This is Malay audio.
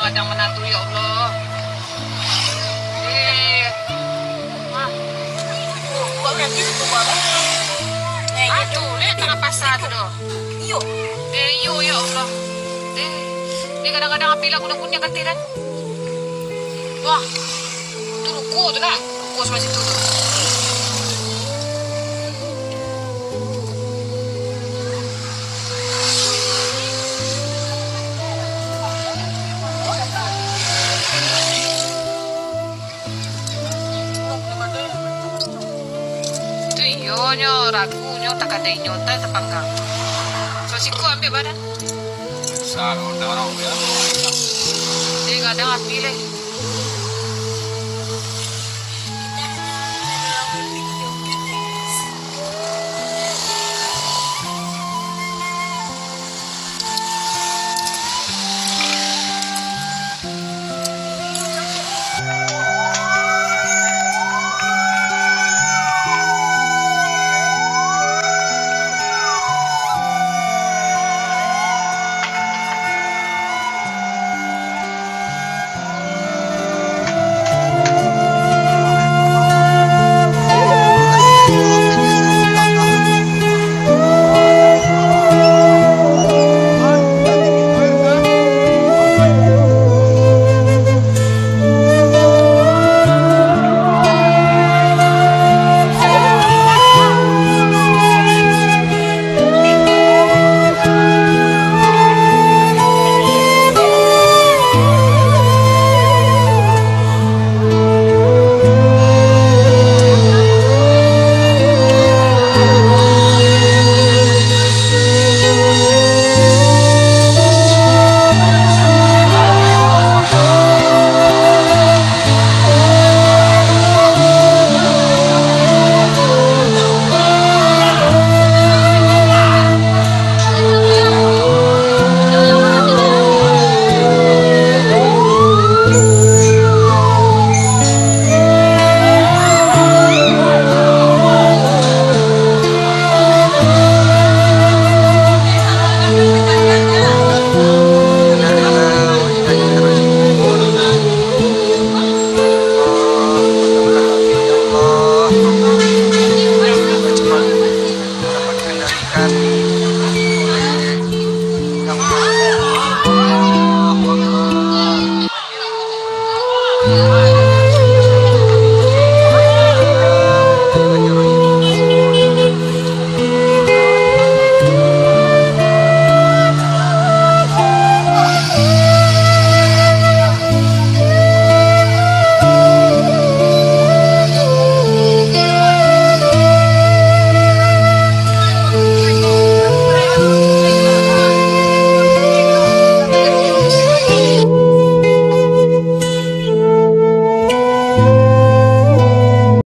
kadang-kadang menatu ya Allah. Buat kaki situ buat. Aduh, lihat tengah pasar tu dah. Iyo. Iyo ya Allah. Dia kadang-kadang api lah guna-guna katil kan. Wah, tu ruko tu nak. Ruko sama situ tu. Iyonya, ragunya tak ada inyota terpanggang. So, siku ambil badan. Sa, orang dia. Dia kadang api leh.